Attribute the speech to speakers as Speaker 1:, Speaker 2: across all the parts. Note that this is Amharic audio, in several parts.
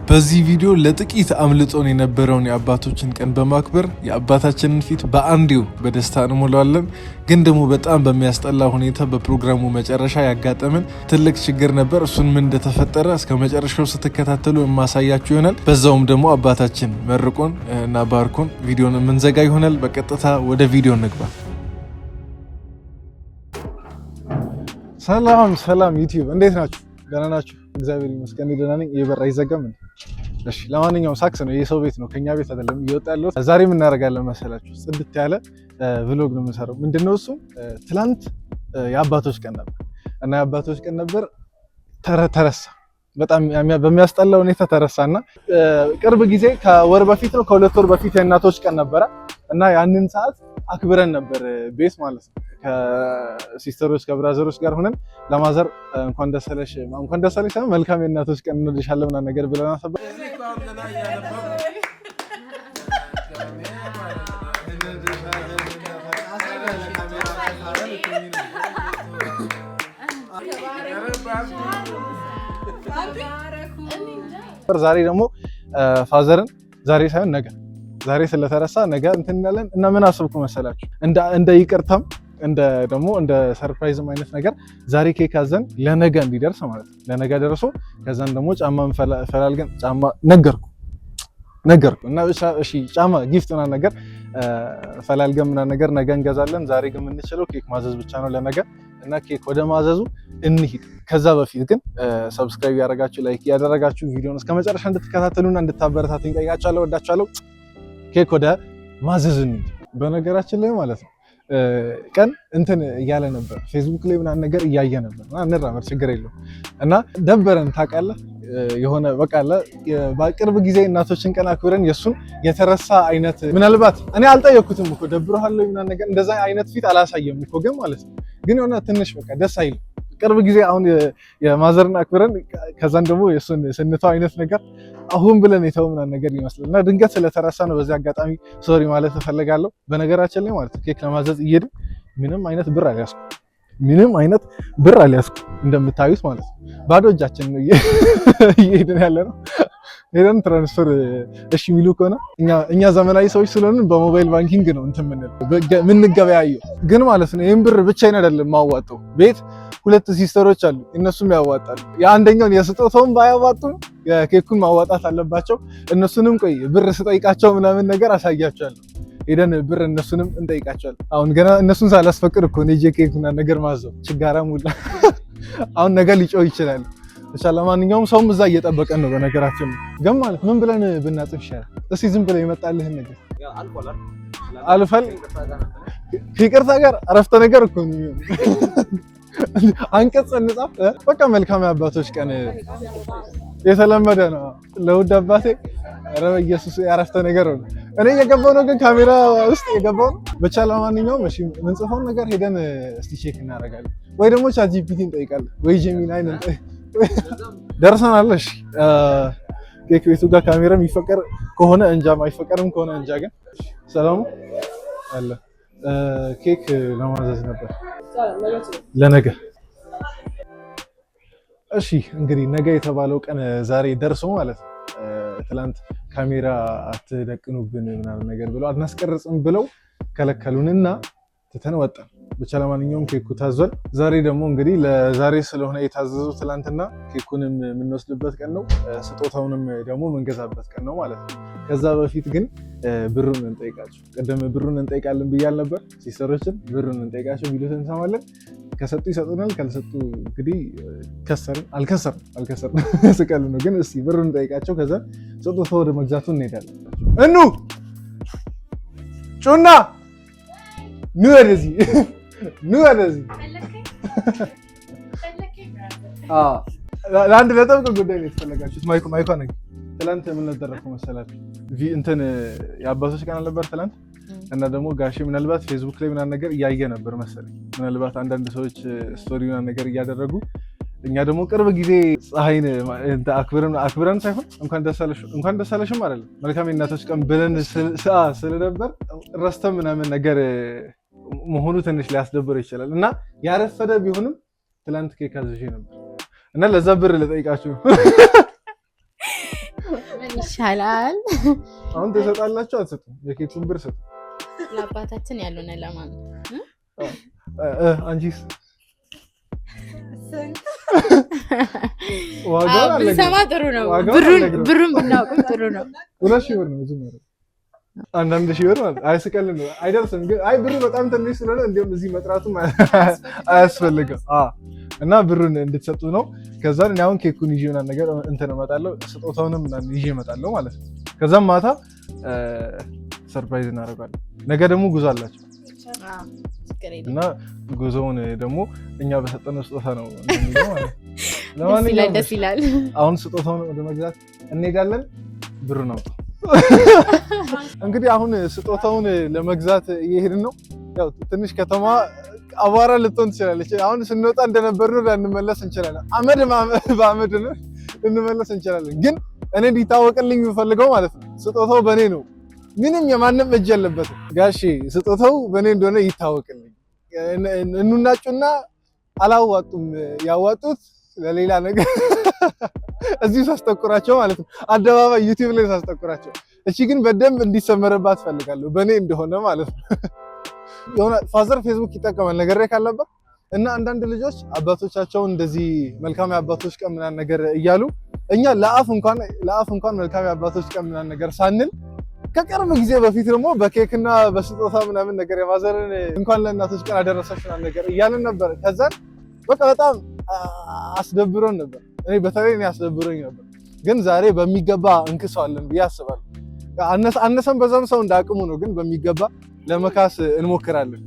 Speaker 1: በዚህ ቪዲዮ ለጥቂት አምልጦን የነበረውን የአባቶችን ቀን በማክበር የአባታችንን ፊት በአንዴው በደስታ እንሞላዋለን። ግን ደግሞ በጣም በሚያስጠላ ሁኔታ በፕሮግራሙ መጨረሻ ያጋጠመን ትልቅ ችግር ነበር። እሱን ምን እንደተፈጠረ እስከ መጨረሻው ስትከታተሉ የማሳያችሁ ይሆናል። በዛውም ደግሞ አባታችን መርቆን እና ባርኮን ቪዲዮን የምንዘጋ ይሆናል። በቀጥታ ወደ ቪዲዮ እንግባ። ሰላም ዩቲዩብ እንዴት ናችሁ? ደህና ናችሁ? እግዚአብሔር ይመስገን ደህና ነኝ። የበራ አይዘጋም እንዴ? እሺ ለማንኛውም ሳክስ ነው፣ የሰው ቤት ነው፣ ከኛ ቤት አይደለም እየወጣ ያለው። ዛሬ ምን እናደርጋለን መሰላችሁ? ጽድት ያለ ቭሎግ ነው የምንሰራው። ምንድነው እሱ? ትላንት የአባቶች ቀን ነበር እና የአባቶች ቀን ነበር ተረሳ። በጣም በሚያስጠላ ሁኔታ ተረሳና ቅርብ ጊዜ ከወር በፊት ነው ከሁለት ወር በፊት የእናቶች ቀን ነበረ እና ያንን ሰዓት አክብረን ነበር ቤት ማለት ነው። ከሲስተሮች ከብራዘሮች ጋር ሆነን ለማዘር እንኳን ደስ አለሽ ሳይሆን መልካም የእናቶች ቀን እንልሻለን ምናምን ነገር ብለን አሰበ። ዛሬ ደግሞ ፋዘርን ዛሬ ሳይሆን ነገ፣ ዛሬ ስለተረሳ ነገ እንትን እንላለን እና ምን አስብኩ መሰላችሁ? እንደ ይቅርታም እንደ ሰርፕራይዝም አይነት ነገር ዛሬ ኬክ አዘን ለነገ እንዲደርስ ማለት ነው። ለነገ ደርሶ ከዛን ደግሞ ጫማ ፈላልገን ጫማ ነገርኩ እና እሺ ጫማ ጊፍት እና ነገር ፈላልገን ምናምን ነገር ነገ እንገዛለን። ዛሬ ግን የምንችለው ኬክ ማዘዝ ብቻ ነው ለነገ እና ኬክ ወደ ማዘዙ እንሂድ። ከዛ በፊት ግን ሰብስክራይብ ያደረጋችሁ ላይክ ያደረጋችሁ ቪዲዮውን እስከ መጨረሻ እንድትከታተሉና እንድታበረታቱኝ ጠይቃችኋለሁ። ወዳችኋለሁ። ኬክ ወደ ማዘዝ እንሂድ። በነገራችን ላይ ማለት ነው ቀን እንትን እያለ ነበር ፌስቡክ ላይ ምናምን ነገር እያየ ነበር እና እንራመድ ችግር የለውም እና ደበረን ታውቃለህ። የሆነ በቃ በቅርብ ጊዜ እናቶችን ቀን አክብረን የሱን የተረሳ አይነት ምናልባት እኔ አልጠየኩትም እኮ ደብሮሃል ምናምን ነገር እንደዛ አይነት ፊት አላሳየም እኮ ግን ማለት ነው ግን የሆነ ትንሽ በቃ ደስ አይልም። ቅርብ ጊዜ አሁን የማዘርን አክብረን ከዛን ደግሞ የሱን ስንተው አይነት ነገር አሁን ብለን የተው ምናምን ነገር ይመስላል እና ድንገት ስለተረሳ ነው። በዚህ አጋጣሚ ሶሪ ማለት እፈልጋለሁ። በነገራችን ላይ ማለት ኬክ ለማዘዝ እየሄድን ምንም አይነት ብር አልያዝኩም እንደምታዩት ማለት ነው። ባዶ እጃችን ነው እየሄድን ያለ ነው። ሄደን ትራንስፈር እሺ የሚሉ ከሆነ እኛ ዘመናዊ ሰዎች ስለሆንን በሞባይል ባንኪንግ ነው እንትን የምንገበያየው ግን ማለት ነው። ይህን ብር ብቻዬን አይደለም ማዋጣው። ቤት ሁለት ሲስተሮች አሉ፣ እነሱም ያዋጣሉ። የአንደኛውን የስጦታውን ባያዋጡም የኬኩን ማዋጣት አለባቸው። እነሱንም ቆይ ብር ስጠይቃቸው ምናምን ነገር አሳያቸዋለሁ። ሄደን ብር እነሱንም እንጠይቃቸዋለን። አሁን ገና እነሱን ሳላስፈቅድ እኮ ነው ኬክ ምናምን ነገር ማዘው ችጋራ ሙላ። አሁን ነገ ሊጮህ ይችላል። ብቻ ለማንኛውም ሰውም እዛ እየጠበቀን ነው። በነገራችን ግን ማለት ምን ብለን ብናጽፍ ይሻላል? እስኪ ዝም ብለህ ይመጣልህን ነገር አልፈል ከይቅርታ ጋር አረፍተ ነገር እኮ ነው አንቀጽ እንጻፍ። በቃ መልካም የአባቶች ቀን የተለመደ ነው። ለውድ አባቴ ኧረ በኢየሱስ ያረፍተ ነገር ነው። እኔ እየገባሁ ነው ግን ካሜራ ውስጥ እየገባሁ ነው። ብቻ ለማንኛውም እሺ ምንጽፈውን ነገር ሄደን እስቲ ቼክ እናደርጋለን ወይ ደግሞ ቻት ጂፒቲ እንጠይቃለን ወይ ጄሚናይን ደርሰናል። እሺ ኬክ ቤቱ ጋር ካሜራ የሚፈቀር ከሆነ እንጃ ማይፈቀርም ከሆነ እንጃ ግን ሰላሙ አለ። ኬክ ለማዘዝ ነበር ለነገ። እሺ እንግዲህ ነገ የተባለው ቀን ዛሬ ደርሶ ማለት ነው። ትላንት ካሜራ አትደቅኑብን ምናምን ነገር ብለው አናስቀርጽም ብለው ከለከሉንና ትተን ወጣን። ብቻ ለማንኛውም ኬኩ ታዟል። ዛሬ ደግሞ እንግዲህ ለዛሬ ስለሆነ የታዘዘው ትላንትና ኬኩንም የምንወስድበት ቀን ነው፣ ስጦታውንም ደግሞ የምንገዛበት ቀን ነው ማለት ነው። ከዛ በፊት ግን ብሩን እንጠይቃቸው። ቀደም ብሩን እንጠይቃለን ብያል ነበር። ሲስተሮችን ብሩን እንጠይቃቸው ቢሉት እንሰማለን። ከሰጡ ይሰጡናል፣ ካልሰጡ እንግዲህ አልከሰርም ስቀሉ ነው። ግን እስቲ ብሩን እንጠይቃቸው። ከዛ ስጦታው ወደ መግዛቱ እንሄዳለን። ጩና ኑ ወደዚህ ለአንድ ለጠብቅ ጉዳይ ነው የተፈለጋችሁት። ማይኳ ነኝ። ትላንት ምን ነደረኩ መሰላችሁ? እንትን የአባቶች ቀን አልነበር ትላንት እና ደግሞ ጋሼ ምናልባት ፌስቡክ ላይ ምናምን ነገር እያየ ነበር መሰለኝ። ምናልባት አንዳንድ ሰዎች ስቶሪ ምናምን ነገር እያደረጉ እኛ ደግሞ ቅርብ ጊዜ ፀሐይን አክብረን ሳይሆን እንኳን ደስ አለሽም አይደለም መልካም የእናቶች ቀን ብለን ስለነበር ረስተን ምናምን ነገር መሆኑ ትንሽ ሊያስደብር ይችላል እና ያረፈደ ቢሆንም ትላንት ኬክ አዝዤ ነበር እና ለዛ ብር ልጠይቃችሁ
Speaker 2: ይሻላል።
Speaker 1: አሁን ትሰጣላችሁ አትሰጡም? የኬኩን ብር ስጡ።
Speaker 2: ለአባታችን ያልሆነ ለማን ነው?
Speaker 1: አንቺስ?
Speaker 2: ብንሰማ ጥሩ ነው። ብሩን ብናውቅም ጥሩ ነው።
Speaker 1: 2,000 ብር ነው ዝም ብሎ 1,000 ብር ማለት አይስቀልም ነው አይደርስም። ግን አይ ብሩ በጣም ትንሽ ስለሆነ እንደውም እዚህ መጥራቱም አያስፈልግም። እና ብሩን እንድትሰጡ ነው። ከዛን እኔ አሁን ኬኩን ይዤ ምናምን ነገር እንትን እመጣለሁ፣ ስጦታውንም ምናምን ይዤ እመጣለሁ ማለት ነው። ከዛም ማታ ሰርፕራይዝ እናደርጋለን። ነገ ደግሞ ጉዞ አላቸው እና ጉዞውን ደግሞ እኛ በሰጠነው ስጦታ ነው እንደሚለው ማለት ነው። ለማንኛውም
Speaker 2: ደስ ይላል።
Speaker 1: አሁን ስጦታውን ወደ መግዛት እንሄዳለን። ብሩን አውጡ። እንግዲህ አሁን ስጦታውን ለመግዛት እየሄድን ነው። ያው ትንሽ ከተማ አቧራ ልትሆን ትችላለች። አሁን ስንወጣ እንደነበርነው ላንመለስ እንችላለን። አመድ በአመድ ልንመለስ እንችላለን። ግን እኔ እንዲታወቅልኝ የምፈልገው ማለት ነው ስጦታው በእኔ ነው። ምንም የማንም እጅ የለበትም። ጋሼ ስጦታው በእኔ እንደሆነ ይታወቅልኝ። እኑናጩና አላዋጡም፣ ያዋጡት ለሌላ ነገር እዚሁ ሳስጠቁራቸው ማለት ነው። አደባባይ ዩቲዩብ ላይ ሳስጠቁራቸው። እቺ ግን በደንብ እንዲሰመርባት ፈልጋለሁ በእኔ እንደሆነ ማለት ነው። የሆነ ፋዘር ፌስቡክ ይጠቀማል ነገር ካለበት እና አንዳንድ ልጆች አባቶቻቸውን እንደዚህ መልካም የአባቶች ቀን ምናምን ነገር እያሉ እኛ ለአፍ እንኳን መልካም የአባቶች ቀን ምናምን ነገር ሳንል ከቅርብ ጊዜ በፊት ደግሞ በኬክና በስጦታ ምናምን ነገር የፋዘርን እንኳን ለእናቶች ቀን አደረሰሽ ምናምን ነገር እያልን ነበር። ከዛን በቃ በጣም አስደብሮን ነበር። እኔ በተለይ አስደብሮኝ ነበር። ግን ዛሬ በሚገባ እንክሰዋለን ብዬ አስባለሁ። አነሰን በዛም ሰው እንዳቅሙ ነው፣ ግን በሚገባ ለመካስ እንሞክራለን።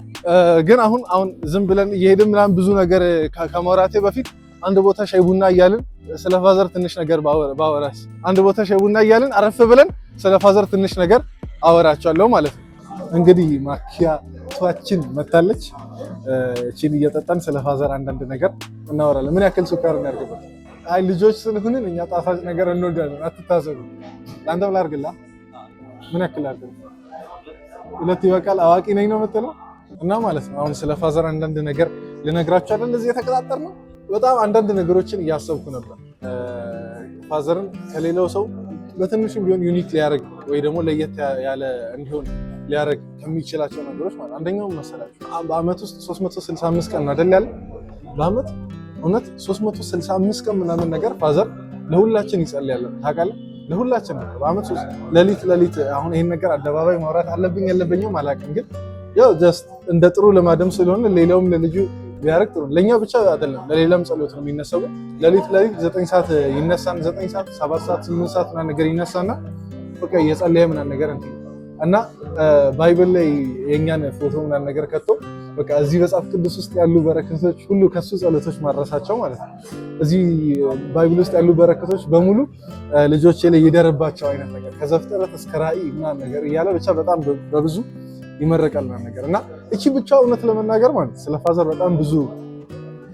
Speaker 1: ግን አሁን ዝም ብለን እየሄድን ምናምን ብዙ ነገር ከማውራቴ በፊት አንድ ቦታ ሻይ ቡና እያልን ስለ ፋዘር ትንሽ ነገር ባወራስ፣ አንድ ቦታ ሻይ ቡና እያልን አረፍ ብለን ስለ ፋዘር ትንሽ ነገር አወራቸዋለሁ ማለት ነው። እንግዲህ ማኪያቶችን መታለች። እቺን እየጠጣን ስለ ፋዘር አንዳንድ ነገር እናወራለን። ምን ያክል ሱካር እናድርግበት? አይ ልጆች ስለሆንን እኛ ጣፋጭ ነገር እንወዳለን። አትታዘቡ። ለአንተም ላድርግላ? ምን ያክል አድርግ? 2 ይበቃል። አዋቂ ነኝ ነው የምትለው? እና ማለት ነው አሁን ስለ ፋዘር አንዳንድ ነገር ልነግራችሁ አይደል እንደዚህ የተቀጣጠር ነው። በጣም አንዳንድ ነገሮችን እያሰብኩ ነበር። ፋዘርን ከሌላው ሰው በትንሹም ቢሆን ዩኒክ ሊያደርግ ወይ ደግሞ ለየት ያለ እንዲሆን ሊያደርግ ከሚችላቸው ነገሮች ማለት አንደኛው መሰላችሁ በአመት ውስጥ 365 ቀን አይደል ያለ በአመት እውነት 365 ቀን ምናምን ነገር ፋዘር ለሁላችን ይጸልያል። ታውቃለህ? ለሁላችን በአመት ሌሊት አሁን ይሄን ነገር አደባባይ ማውራት አለብኝ የለብኝም አላውቅም፣ ግን ያው ጀስት እንደ ጥሩ ልማድም ስለሆነ ሌላውም ለልጁ ቢያደርግ ጥሩ። ለኛ ብቻ አይደለም ለሌላም ጸሎት ነው የሚነሳው። ሌሊት 9 ሰዓት ይነሳን 9 ሰዓት 7 ሰዓት 8 ሰዓት ምናምን ነገር ይነሳና በቃ እየጸለየ ምናምን ነገር እና ባይብል ላይ የኛን ፎቶ ምናምን ነገር ከቶ በቃ እዚህ መጽሐፍ ቅዱስ ውስጥ ያሉ በረከቶች ሁሉ ከሱ ጸሎቶች ማድረሳቸው ማለት ነው። እዚህ ባይብል ውስጥ ያሉ በረከቶች በሙሉ ልጆቼ ላይ ይደርባቸው አይነት ነገር ከዘፍጥረት እስከ ራዕይ ምናምን ነገር እያለ ብቻ በጣም በብዙ ይመረቃል ምናምን ነገር እና እቺ ብቻ እውነት ለመናገር ማለት ስለ ፋዘር በጣም ብዙ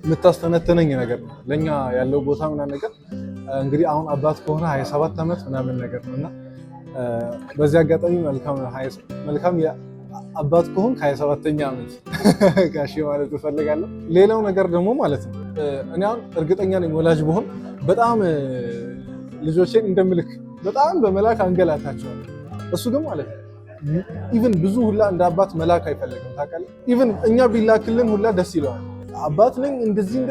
Speaker 1: የምታስተነተነኝ ነገር ነው። ለኛ ያለው ቦታ ምናምን ነገር እንግዲህ አሁን አባት ከሆነ 27 ዓመት ምናምን ነገር ነውና በዚህ አጋጣሚ መልካም አባት ከሆን ከ27ኛ ዓመት ጋሼ ማለት እፈልጋለሁ። ሌላው ነገር ደግሞ ማለት ነው እኔ አሁን እርግጠኛ ነኝ ወላጅ ብሆን በጣም ልጆቼን እንደምልክ በጣም በመላክ አንገላታቸዋለሁ። እሱ ግን ማለት ነው ኢቭን ብዙ ሁላ እንደ አባት መላክ አይፈልግም። ታውቃለህ? ኢቭን እኛ ቢላክልን ሁላ ደስ ይለዋል። አባት ነኝ እንደዚህ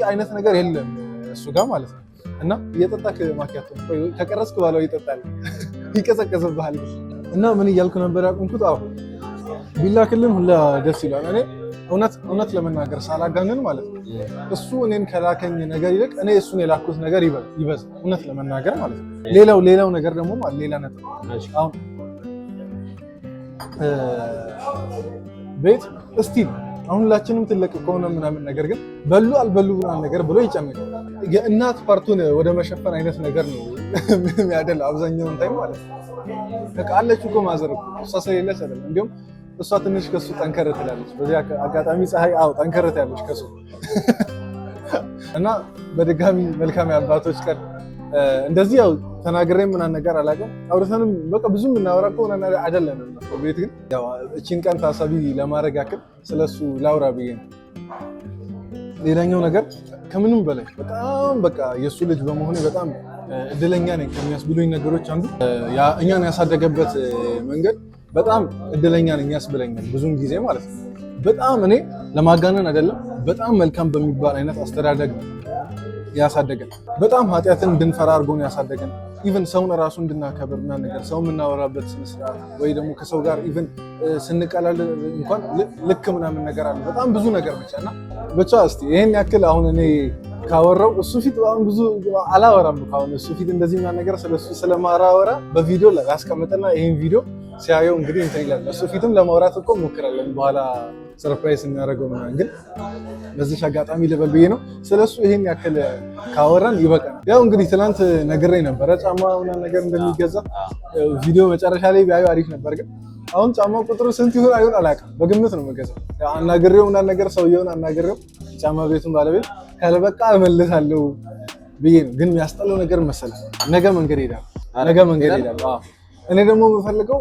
Speaker 1: አይነት ነገር የለም እሱ ጋር ማለት ነው። እና እየጠጣክ ማኪያቶ ከቀረስክ በኋላ ይጠጣል፣ ይቀዘቀዝብሃል። እና ምን እያልኩ ነበር ያቆምኩት? አዎ ቢላክልን ሁላ ደስ ይለዋል። እኔ እውነት ለመናገር ሳላጋንን ማለት ነው እሱ እኔን ከላከኝ ነገር ይልቅ እኔ እሱን የላኩት ነገር ይበዛል። እውነት ለመናገር ማለት ነው። ሌላው ነገር ደግሞ ሌላ ነጥብ አሁን ቤት እስቲል አሁን ሁላችንም ትልቅ ከሆነ ምናምን ነገር ግን በሉ አልበሉ ምናምን ነገር ብሎ ይጨምቃል። የእናት ፓርቱን ወደ መሸፈን አይነት ነገር ነው የሚያደላ አብዛኛውን ታይም ማለት ነው። በቃ አለች እኮ ማዘር እኮ እሷ ስለሌለች አይደለም። እንዲሁም እሷ ትንሽ ከሱ ጠንከር ትላለች። በዚህ አጋጣሚ ፀሐይ ጠንከር ትላለች ከሱ እና በድጋሚ መልካም የአባቶች ቀን እንደዚህ ያው ተናግሬ ምናምን ነገር አላውቅም። አውርተንም በቃ ብዙ የምናወራ ከሆነ አይደለንም። ቤት ግን ያው እቺን ቀን ታሳቢ ለማድረግ ያክል ስለሱ ላውራ ብዬ ነው። ሌላኛው ነገር ከምንም በላይ በጣም በቃ የእሱ ልጅ በመሆኔ በጣም እድለኛ ነኝ ከሚያስብሉኝ ነገሮች አንዱ እኛን ያሳደገበት መንገድ በጣም እድለኛ ነኝ ያስብለኛል ብዙውን ጊዜ ማለት ነው። በጣም እኔ ለማጋነን አይደለም በጣም መልካም በሚባል አይነት አስተዳደግ ያሳደገን። በጣም ኃጢአትን እንድንፈራ አድርጎ ነው ያሳደገን። ኢቨን ሰውን ራሱ እንድናከብር እና ነገር ሰው የምናወራበት ስነስርዓት ወይ ደግሞ ከሰው ጋር ኢቨን ስንቀላል እንኳን ልክ ምናምን ነገር አለ። በጣም ብዙ ነገር ብቻ እስቲ ይሄን ያክል አሁን እኔ ካወራው እሱ ፊት በጣም ብዙ አላወራም። አሁን እሱ ፊት እንደዚህ ምናምን ነገር ስለሱ ስለማራወራ በቪዲዮ ላስቀምጥና ይሄን ቪዲዮ ሲያየው እንግዲህ እንትን ይላል። እሱ ፊትም ለማውራት እኮ ሞክራለን በኋላ ሰርፕራይዝ የሚያደርገው ምናምን፣ ግን በዚህ አጋጣሚ ልበል ብዬ ነው። ስለሱ ይሄን ያክል ካወራን ይበቃናል። ያው እንግዲህ ትናንት ነግሬ ነበረ ጫማ ምናምን ነገር እንደሚገዛ ቪዲዮ መጨረሻ ላይ ቢያዩ አሪፍ ነበር። ግን አሁን ጫማው ቁጥሩ ስንት ይሆን አይሆን አላውቅም፣ በግምት ነው የምገዛው። አናግሬው ምናምን ነገር ሰውየውን አናግሬው ጫማ ቤቱን ባለቤት ካልበቃ እመልሳለሁ ብዬ ነው። ግን የሚያስጠላው ነገር መሰለህ ነገ መንገድ ሄዳለሁ። እኔ ደግሞ የምፈልገው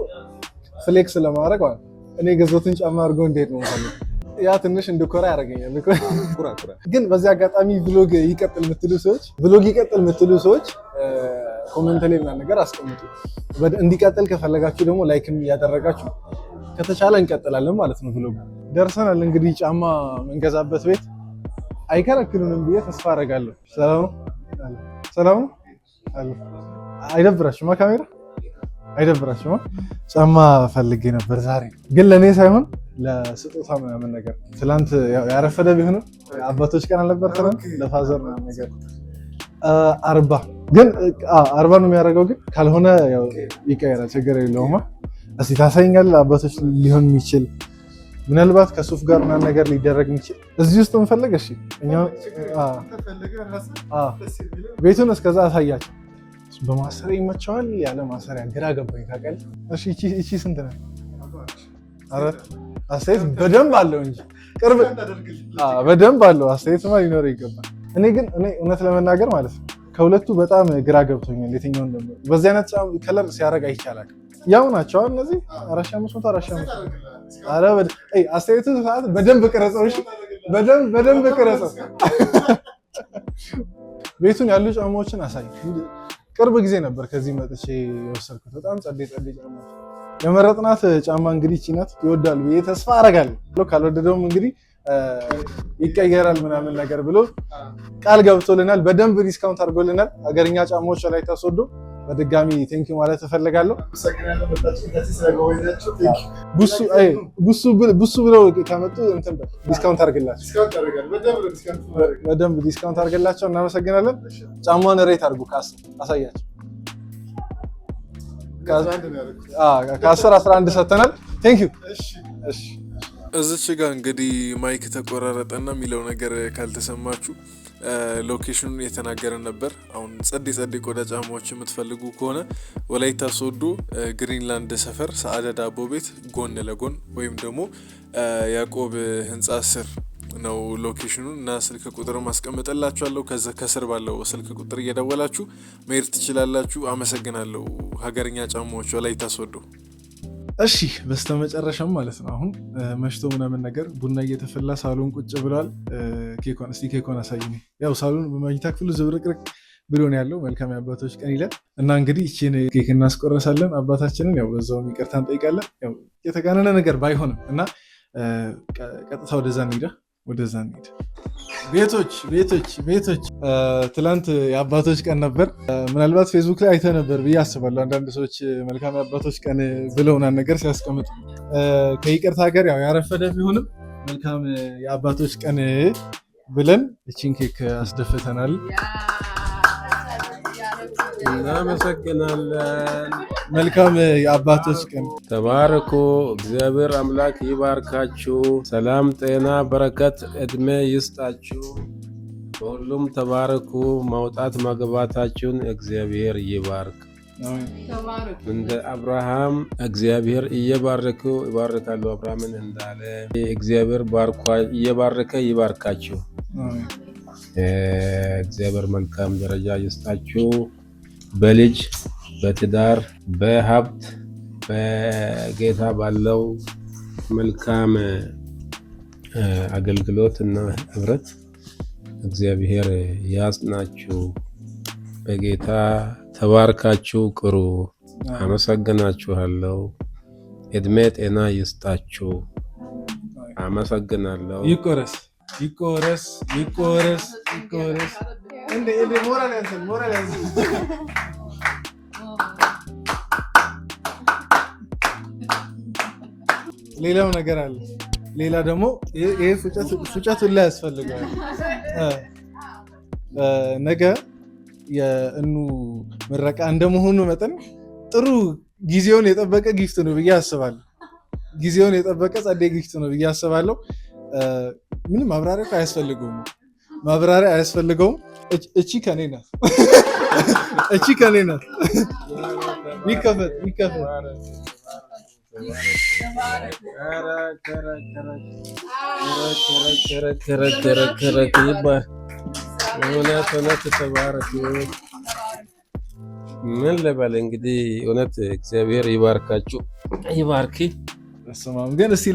Speaker 1: ፍሌክስ ለማድረግ ማለት እኔ ገዛሁትን ጫማ አድርጎ እንዴት ነው ማለት ያ ትንሽ እንድኮራ ያደርገኛል። ግን በዚህ አጋጣሚ ብሎግ ይቀጥል የምትሉ ሰዎች ኮሜንት ላይ ምናምን ነገር አስቀምጡ። እንዲቀጥል ከፈለጋችሁ ደግሞ ላይክም እያደረጋችሁ ከተቻለ እንቀጥላለን ማለት ነው። ብሎግ ደርሰናል እንግዲህ ጫማ የምንገዛበት ቤት አይከለክሉንም ብዬ ተስፋ አደርጋለሁ። ሰላም አይደብራችሁማ? ካሜራ አይደብራችሁማ? ጫማ ፈልጌ ነበር ዛሬ፣ ግን ለእኔ ሳይሆን ለስጦታ ምናምን ነገር። ትላንት ያረፈደ ቢሆንም አባቶች ቀን አልነበር ትላንት ለፋዘር ምናምን ነገር 40 ነው የሚያደርገው፣ ግን ካልሆነ ይቀየራል፣ ችግር የለውም። እስኪ ታሳይኛለህ? አባቶች ሊሆን የሚችል ምናልባት ከሱፍ ጋር ምናምን ነገር ሊደረግ የሚችል እዚህ ውስጥ እንፈልግ። እሺ ቤቱን እስከዛ አሳያቸው። በማሰሪያ ይመቸዋል ያለ ማሰሪያ ግራ ገባኝ ታውቃለህ። እሺ እቺ ስንት ነው? አስተያየት በደንብ አለው እንጂ በደንብ አለው አስተያየትማ ሊኖረው ይገባል። እኔ እውነት ለመናገር ማለት ነው ከሁለቱ በጣም ግራ ገብቶኛል። የትኛውን ደግሞ በዚህ አይነት ከለር ሲያደርግ አይቻላል። ያው ናቸው እነዚህ 4500 አረ አስተያየቱ ሰዓት በደንብ ቀረጸው። እሺ በደንብ ቀረጸው። ቤቱን ያሉ ጫማዎችን አሳይ። ቅርብ ጊዜ ነበር ከዚህ መጥቼ የወሰድኩት። በጣም ጸዴ ጫማዎች የመረጥናት ጫማ እንግዲህ እቺ ናት። ይወዳል ብዬ ተስፋ አደርጋለሁ። ካልወደደውም እንግዲህ ይቀየራል ምናምን ነገር ብሎ ቃል ገብቶልናል። በደንብ ዲስካውንት አድርጎልናል። ሀገርኛ ጫማዎች ላይ ተወስዶ በድጋሚ ቴንኪ ማለት እፈልጋለሁ። ቡሱ ብለው ከመጡ ዲስካውንት አድርግላቸው፣ በደንብ ዲስካውንት አድርግላቸው። እናመሰግናለን። ጫማውን ሬት አድርጉ አሳያቸው። ከ10 11 ሰጥተናል። ቴንኪ።
Speaker 3: እዚች ጋር እንግዲህ ማይክ ተቆራረጠና የሚለው ነገር ካልተሰማችሁ ሎኬሽኑን የተናገረን ነበር። አሁን ጸዴ ቆዳ ጫማዎች የምትፈልጉ ከሆነ ወላይታ ሶዶ ግሪንላንድ ሰፈር ሰዓደ ዳቦ ቤት ጎን ለጎን ወይም ደግሞ ያዕቆብ ህንፃ ስር ነው ሎኬሽኑን እና ስልክ ቁጥር ማስቀመጥላችኋለሁ። ከስር ባለው ስልክ ቁጥር እየደወላችሁ መሄድ ትችላላችሁ። አመሰግናለሁ። ሀገርኛ ጫማዎች ወላይታ ሶዶ።
Speaker 1: እሺ በስተመጨረሻም ማለት ነው አሁን መሽቶ ምናምን ነገር ቡና እየተፈላ ሳሎን ቁጭ ብሏል። ኬኮን አሳይኝ። ያው ሳሎን በመኝታ ክፍሉ ዝብርቅርቅ ብሎ ነው ያለው። መልካም የአባቶች ቀን ይላል እና እንግዲህ ይህችን ኬክ እናስቆረሳለን አባታችንን። ያው በዛውም ይቅርታ እንጠይቃለን። ያው የተጋነነ ነገር ባይሆንም እና ቀጥታ ወደዛ እንሂድ። ቤቶች ትላንት የአባቶች ቀን ነበር። ምናልባት ፌስቡክ ላይ አይተህ ነበር ብዬ አስባለሁ። አንዳንድ ሰዎች መልካም የአባቶች ቀን ብለውናል ነገር ሲያስቀምጡ ከይቅርታ ጋር ያው ያረፈደ ቢሆንም መልካም የአባቶች ቀን ብለን እቺን ኬክ አስደፍተናል።
Speaker 4: እናመሰግናለን።
Speaker 1: መልካም የአባቶች ቀን።
Speaker 4: ተባረኩ። እግዚአብሔር አምላክ ይባርካችሁ። ሰላም፣ ጤና፣ በረከት፣ እድሜ ይስጣችሁ። በሁሉም ተባረኩ። ማውጣት መግባታችሁን እግዚአብሔር ይባርክ። እንደ አብርሃም እግዚአብሔር እየባረኩ ይባርካሉ። አብርሃምን እንዳለ እግዚአብሔር እየባረከ ይባርካችሁ። እግዚአብሔር መልካም ደረጃ ይስጣችሁ። በልጅ በትዳር በሀብት በጌታ ባለው መልካም አገልግሎት እና ህብረት እግዚአብሔር ያጽናችሁ። በጌታ ተባርካችሁ ቅሩ። አመሰግናችኋለሁ። እድሜ ጤና ይስጣችሁ። አመሰግናለሁ።
Speaker 1: ይቆረስ ይቆረስ ይቆረስ ይቆረስ። እንዴ ሞራል ያንሰን ሞራል ያንሰን። ሌላው ነገር አለ። ሌላ ደግሞ ይሄ ፉጨት ላይ ያስፈልጋል። ነገ የእኑ ምረቃ እንደመሆኑ መጠን ጥሩ ጊዜውን የጠበቀ ጊፍት ነው ብዬ አስባለሁ። ጊዜውን የጠበቀ ጸዴ ጊፍት ነው ብዬ አስባለሁ። ምንም ማብራሪያ አያስፈልገውም። ማብራሪያ አያስፈልገውም። እቺ ከኔ ናት። እቺ ከኔ ናት። ይከፈት ይከፈት።
Speaker 4: እውነት ተባረክ። ምን ልበል እንግዲህ እውነት እግዚአብሔር ይባርካችሁ፣ ይባርክ።
Speaker 1: ግን እስቲ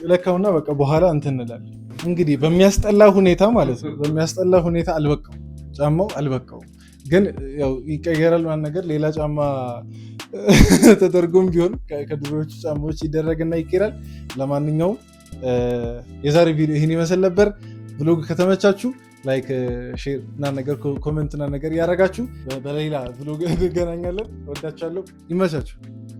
Speaker 1: ለካውና በቃ በኋላ እንትን እንላለን። እንግዲህ በሚያስጠላ ሁኔታ ማለት ነው። በሚያስጠላ ሁኔታ አልበቃው፣ ጫማው አልበቃው። ግን ያው ይቀየራል ማለት ነገር ሌላ ጫማ ተደርጎም ቢሆን ከድሮዎቹ ጫማዎች ይደረግና ይቀራል። ለማንኛውም የዛሬ ቪዲዮ ይህን ይመስል ነበር። ብሎግ ከተመቻችሁ ላይክ፣ ሼር እና ነገር ኮሜንት እና ነገር ያደረጋችሁ በሌላ ብሎግ እንገናኛለን። ወዳችኋለሁ። ይመቻችሁ።